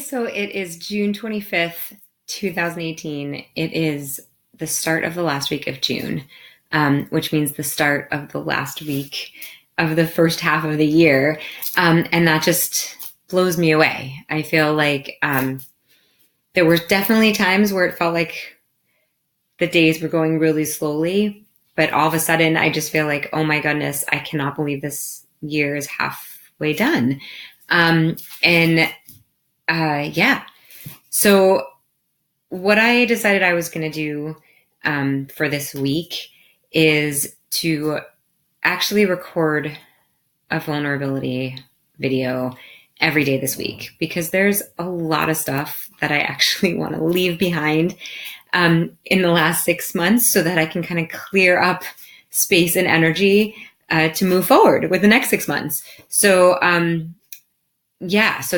So it is June 25th, 2018. It is the start of the last week of June, which means the start of the last week of the first half of the year. And that just blows me away. I feel like there were definitely times where it felt like the days were going really slowly, but all of a sudden I just feel like, oh my goodness, I cannot believe this year is halfway done. So what I decided I was going to do for this week is to actually record a vulnerability video every day this week, because there's a lot of stuff that I actually want to leave behind in the last 6 months so that I can kind of clear up space and energy to move forward with the next 6 months. So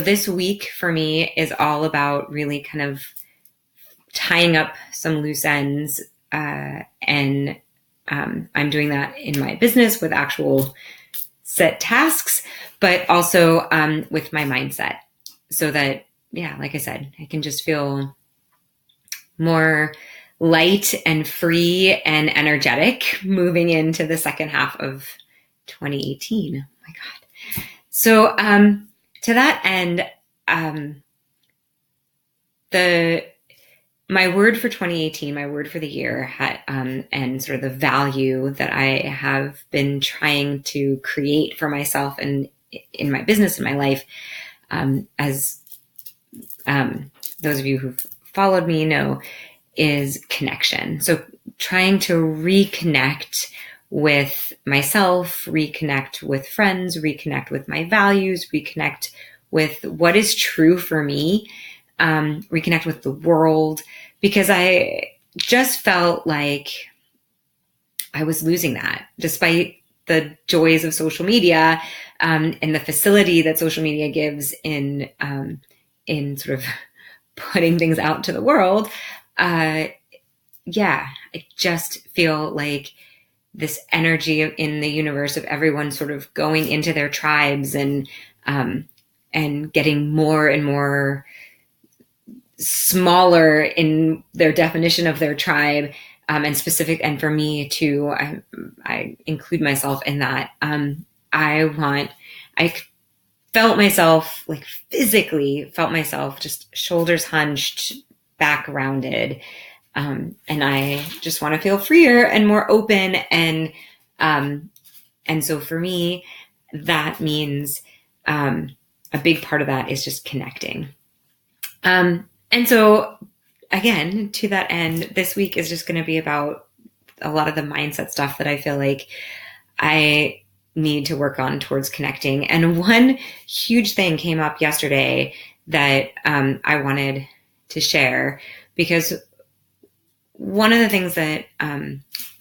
this week for me is all about really kind of tying up some loose ends. And I'm doing that in my business with actual set tasks, but also with my mindset so that, like I said, I can just feel more light and free and energetic moving into the second half of 2018. Oh my God. So, to that end, my word for 2018, my word for the year, and sort of the value that I have been trying to create for myself and in my business, in my life, as those of you who've followed me know, is connection. So trying to reconnect with myself, reconnect with friends, reconnect with my values, reconnect with what is true for me, reconnect with the world, because I just felt like I was losing that despite the joys of social media, and the facility that social media gives in sort of putting things out to the world. I just feel like this energy in the universe of everyone sort of going into their tribes and getting more and more smaller in their definition of their tribe, and specific. And for me too, I include myself in that. I felt myself, like physically felt myself just shoulders hunched, back rounded. And I just want to feel freer and more open. And so for me, that means, a big part of that is just connecting. And so again, to that end, this week is just going to be about a lot of the mindset stuff that I feel like I need to work on towards connecting. And one huge thing came up yesterday that I wanted to share, because one of the things that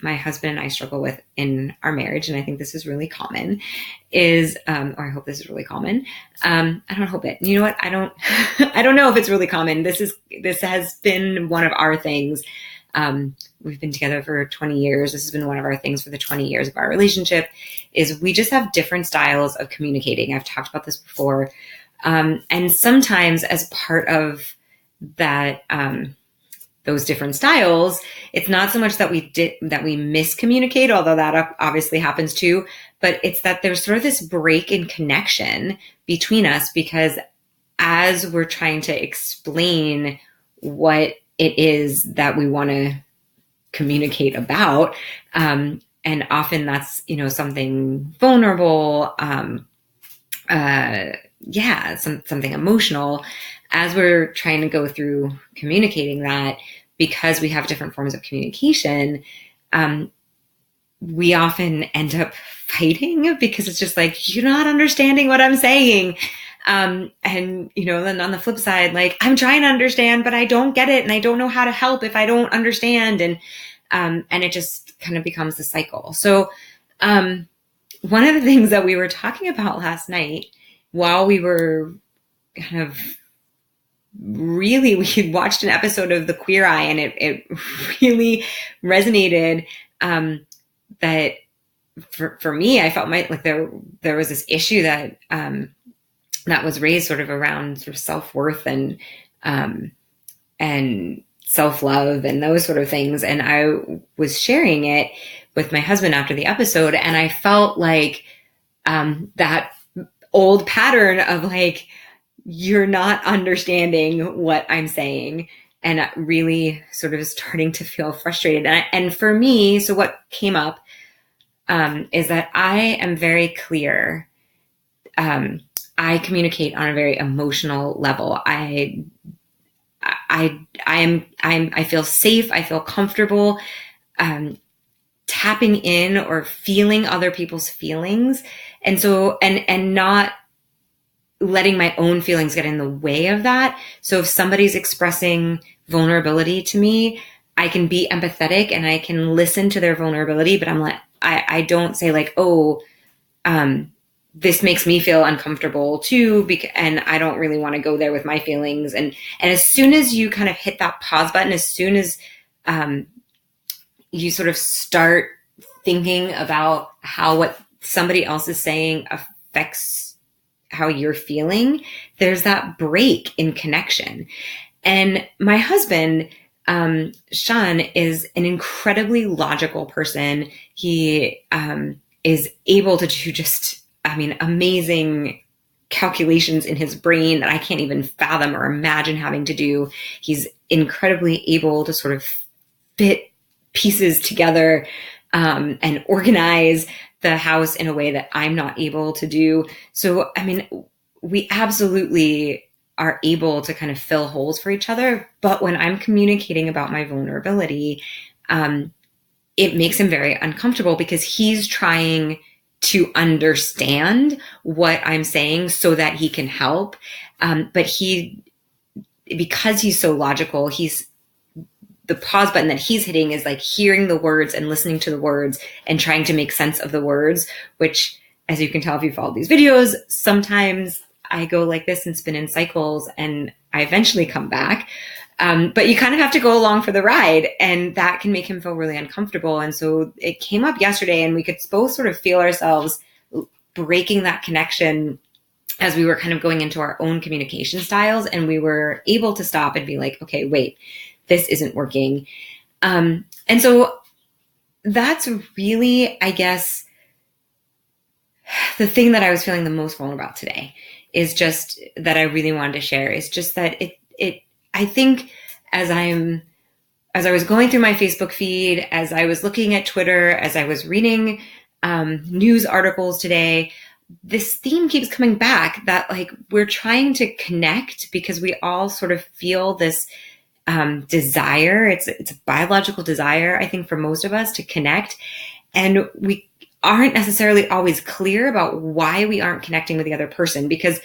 my husband and I struggle with in our marriage, and I think this is really common, is, or I hope this is really common. I don't hope it. You know what? I don't know if it's really common. This has been one of our things. We've been together for 20 years. This has been one of our things for the 20 years of our relationship, is we just have different styles of communicating. I've talked about this before. And sometimes as part of that, those different styles, it's not so much that we miscommunicate, although that obviously happens too, but it's that there's sort of this break in connection between us, because as we're trying to explain what it is that we want to communicate about, and often that's, something vulnerable, something emotional, as we're trying to go through communicating that, because we have different forms of communication, we often end up fighting, because it's just like, you're not understanding what I'm saying. And, then on the flip side, like, I'm trying to understand, but I don't get it. And I don't know how to help if I don't understand. And it just kind of becomes the cycle. So, one of the things that we were talking about last night while we were kind of we had watched an episode of The Queer Eye, and it really resonated, that for me, I felt there was this issue that, that was raised sort of around sort of self-worth and self-love and those sort of things. And I was sharing it with my husband after the episode, and I felt like that old pattern of like, you're not understanding what I'm saying, and really sort of starting to feel frustrated. And for me, so what came up is that I am very clear. I communicate on a very emotional level. I feel safe. I feel comfortable tapping in or feeling other people's feelings. And so, and not letting my own feelings get in the way of that. So if somebody's expressing vulnerability to me, I can be empathetic and I can listen to their vulnerability, but I'm like, I don't say like, oh, this makes me feel uncomfortable too, and I don't really want to go there with my feelings. And as soon as you kind of hit that pause button, as soon as you sort of start thinking about how what somebody else is saying affects how you're feeling, there's that break in connection. And my husband, Sean, is an incredibly logical person. He is able to do just, amazing calculations in his brain that I can't even fathom or imagine having to do. He's incredibly able to sort of fit pieces together and organize the house in a way that I'm not able to do. So, we absolutely are able to kind of fill holes for each other. But when I'm communicating about my vulnerability, it makes him very uncomfortable because he's trying to understand what I'm saying so that he can help. But because he's so logical, the pause button that he's hitting is like hearing the words and listening to the words and trying to make sense of the words, which, as you can tell if you follow these videos, sometimes I go like this and spin in cycles and I eventually come back. But you kind of have to go along for the ride, and that can make him feel really uncomfortable. And so it came up yesterday, and we could both sort of feel ourselves breaking that connection as we were kind of going into our own communication styles. And we were able to stop and be like, okay, wait, this isn't working. And so that's really, I guess, the thing that I was feeling the most vulnerable about today is just that I really wanted to share is just that I think as I was going through my Facebook feed, as I was looking at Twitter, as I was reading news articles today, this theme keeps coming back that like we're trying to connect because we all sort of feel this desire. It's a biological desire, I think, for most of us to connect. And we aren't necessarily always clear about why we aren't connecting with the other person, because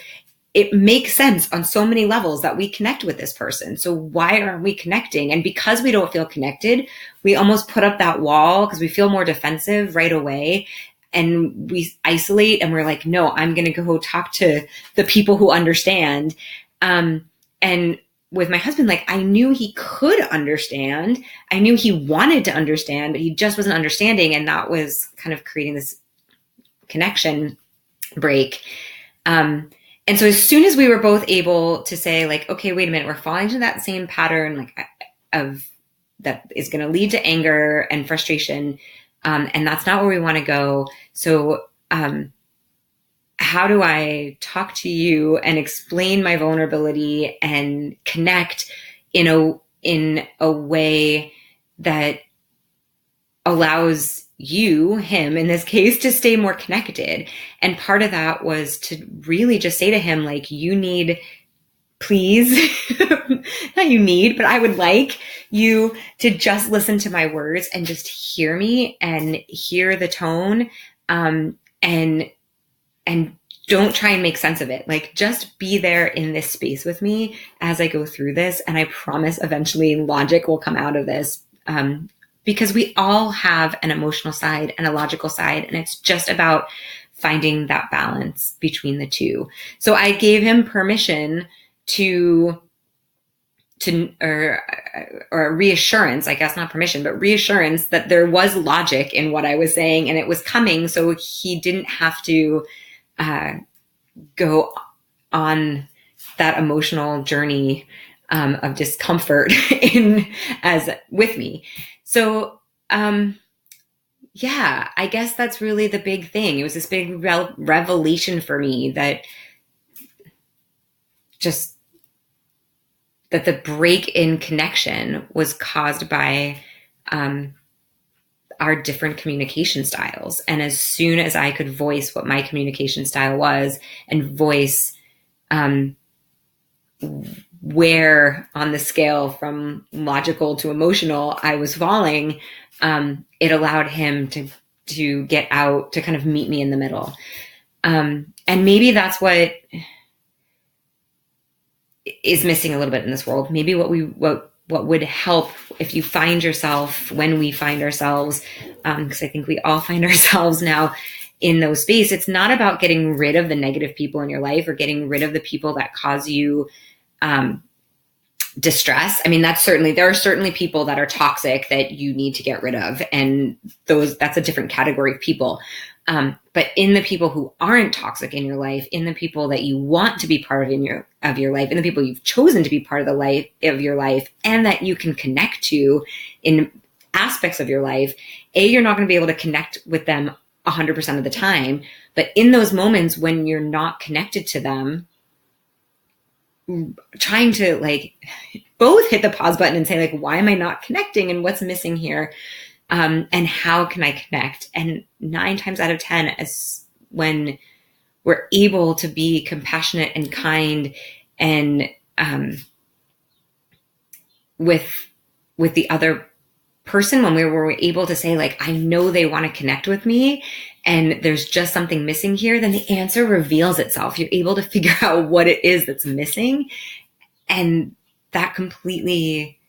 it makes sense on so many levels that we connect with this person. So why aren't we connecting? And because we don't feel connected, we almost put up that wall because we feel more defensive right away. And we isolate and we're like, no, I'm going to go talk to the people who understand. And with my husband, like I knew he could understand. I knew he wanted to understand, but he just wasn't understanding. And that was kind of creating this connection break. And so as soon as we were both able to say like, okay, wait a minute, we're falling into that same pattern, like of that is going to lead to anger and frustration. And that's not where we want to go. So, how do I talk to you and explain my vulnerability and connect in a way that allows you, him in this case, to stay more connected? And part of that was to really just say to him, like, you need, please, not you need, but I would like you to just listen to my words and just hear me and hear the tone, and don't try and make sense of it. Like, just be there in this space with me as I go through this. And I promise eventually logic will come out of this. Because we all have an emotional side and a logical side, and it's just about finding that balance between the two. So I gave him permission or reassurance, I guess, not permission, but reassurance that there was logic in what I was saying and it was coming. So he didn't have to go on that emotional journey of discomfort with me. So, yeah, I guess that's really the big thing. It was this big revelation for me that the break in connection was caused by our different communication styles. And as soon as I could voice what my communication style was and voice where on the scale from logical to emotional I was falling, it allowed him to get out, to kind of meet me in the middle. And maybe that's what is missing a little bit in this world. Maybe what would help if you find yourself, when we find ourselves, because I think we all find ourselves now in those spaces, it's not about getting rid of the negative people in your life or getting rid of the people that cause you distress. I mean, there are certainly people that are toxic that you need to get rid of. And that's a different category of people. But in the people who aren't toxic in your life, in the people that you want to be part of your life, in the people you've chosen to be part of your life, and that you can connect to in aspects of your life, you're not going to be able to connect with them 100% of the time. But in those moments when you're not connected to them, trying to both hit the pause button and say why am I not connecting and what's missing here? And how can I connect? And 9 times out of 10, as when we're able to be compassionate and kind and with the other person, when we're able to say I know they want to connect with me and there's just something missing here, then the answer reveals itself. You're able to figure out what it is that's missing, and that completely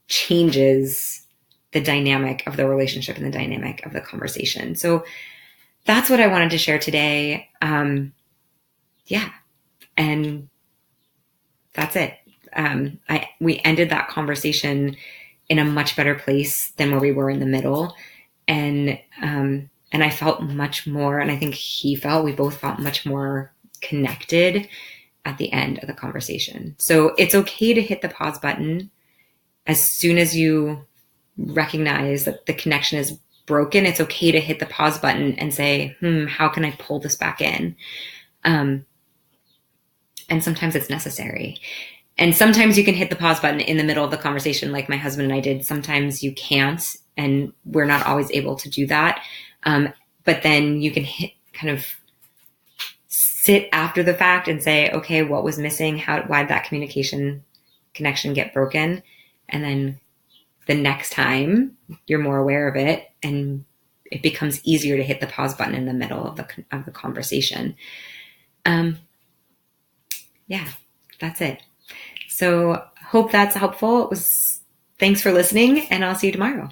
changes the dynamic of the relationship and the dynamic of the conversation. So that's what I wanted to share today. Yeah. And that's it. We ended that conversation in a much better place than where we were in the middle. And I felt much more, and I think we both felt much more connected at the end of the conversation. So it's okay to hit the pause button as soon as you recognize that the connection is broken. It's okay to hit the pause button and say, how can I pull this back in? And sometimes it's necessary. And sometimes you can hit the pause button in the middle of the conversation like my husband and I did. Sometimes you can't, and we're not always able to do that. But then you can kind of sit after the fact and say, okay, what was missing? Why did that communication connection get broken? And then the next time you're more aware of it, and it becomes easier to hit the pause button in the middle of the conversation. Yeah, that's it. So hope that's helpful. Thanks for listening, and I'll see you tomorrow.